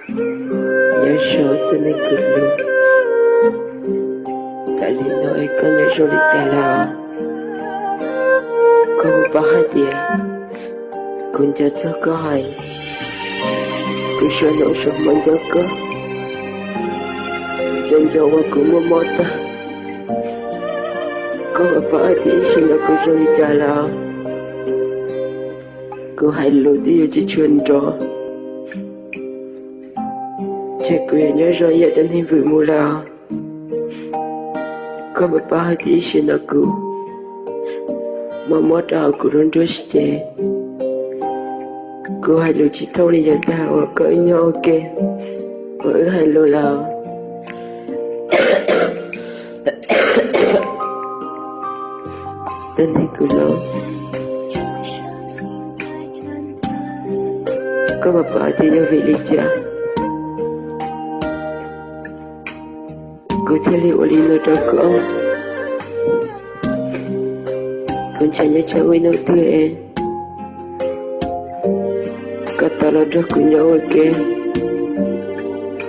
nhớ số tôi nên cứ luôn tại lý nói có nhớ số đi trả là có một bao hai tiền cũng cho có hay cứ số nổ số mình cho có chân cho qua cũng mua mót ta có một bao hai tiền xin là cứ số đi trả là cứ hay lụt đi chỉ chuyên trò chắc cứ nhớ rồi giờ đến hình vừa mua là có một bao hai tiền xin là cứ mà mót ảo cứ luôn đôi xe cứ hay lụt chỉ thâu đi giờ ta ở cỡ nhau ok ở hay lụt là tên này cứ lâu có một bao thì do vị lý trả cứ theo liệu lý nó cho có con trai nhớ cháu với nó tươi cả ta là rất của nhau ok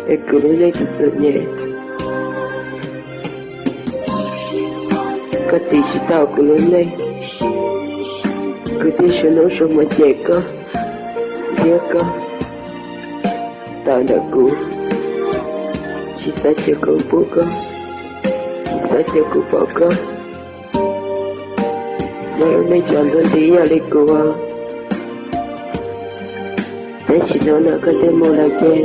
em cứ lấy thật sự nhẹ cả tí chỉ tao cứ lớn lên cứ tí sẽ nói xong mà chạy có ghé có tao đã cũ chỉ sẽ cho cậu bố có chỉ sẽ cho cậu bỏ có mà hôm nay chọn đơn tí nhà đi cô à để chỉ nói là có thể mua lại chơi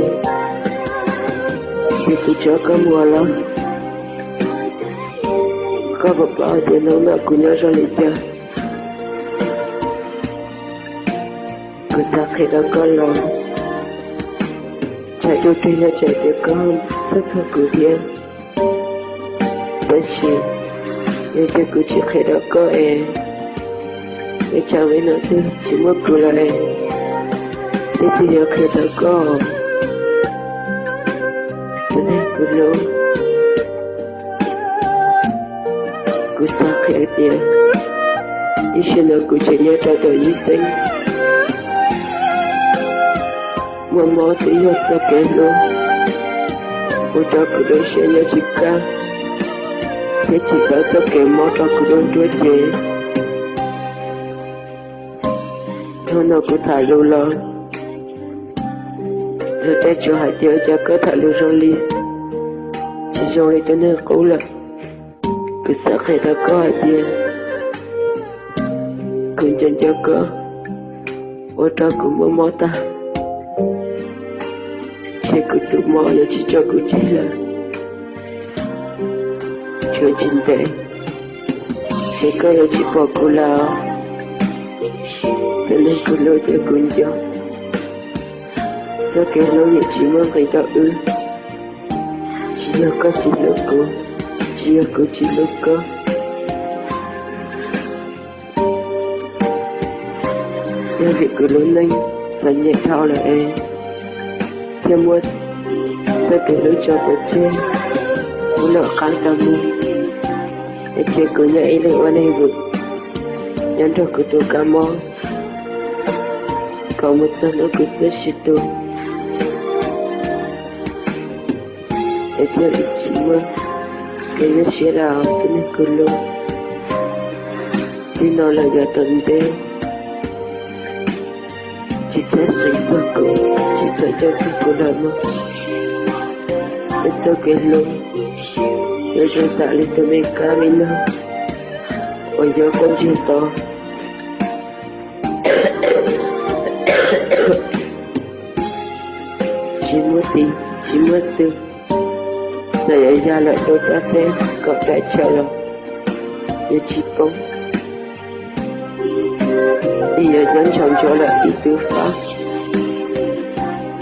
thì cứ cho có mua lắm có một bao thì nó là của nhau ra lịch chơi cứ xa khi đó có lòng chạy đôi khi là chạy cho con rất thật của thiên bất chỉ nhưng tôi cứ chỉ khi đó có em để chào với nó thôi chỉ mất cứ là em thế thì giờ khi đó có thế này cứ lâu cứ xa khi tiền ý xin là cứ chỉ nhớ cho tôi ý sinh mà mò tí nhớ cho kẻ luôn ôi cho cứ đôi xe nhớ chỉ ca thế chỉ có cho kẻ mò cho cứ đôi đuôi chế thôi nó cứ thả lưu lo rồi tay cho hai tiêu cho có thả lưu rong ly chỉ rong ly cho nên cũ là cứ sợ khi ta có hai tiêu cứ chân cho có ôi cho cũng mò mò ta chỉ cứ tự mò là chỉ cho cứ chỉ là chuyện chính tế chỉ có là chỉ bỏ cô là cho nên cứ lôi cho cũng cho do cái lâu vậy chỉ mong người ta chỉ là có chỉ là cô chỉ là cô chỉ là có do việc cứ lớn lên dần nhẹ thao là em theo mua do cái lối cho tới trên muốn nợ khăn ta mua để chơi cứ nhảy lại qua đây vực nhắn cho cứ tôi cá mò còn một giờ nữa cứ rất xịt tôi để theo ý chí mà cái nó sẽ là cái này cứ luôn thì nó là giờ tuần tế chỉ sẽ sinh ra cô chỉ sẽ cho cô làm mà để cho cái luôn để cho ta lên tới mấy cá mình nữa ôi giờ con chưa to chỉ mất tư giờ ấy ra lại đôi ta thế cậu đã chờ lòng để chỉ bóng bây giờ dẫn chồng cho lại đi tư pháp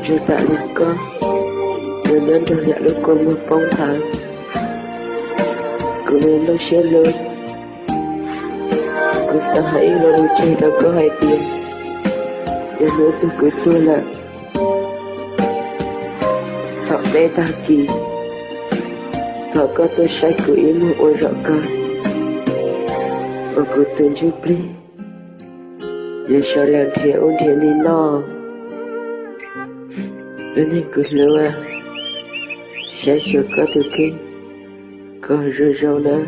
rồi ta lên con rồi nên tôi lại đôi con một bóng tháng cứ nên nó sẽ lớn cứ sao hãy lo đồ chơi đâu có hai tiền để nữa tôi cứ tôi là họ bé ta kỳ họ có tôi sai cứ ý một ôi rõ cơ ở cứ tên giúp đi giờ sao làm thiệt ôn thiệt đi no Ini keluar Syasya kata ke kau rejaulah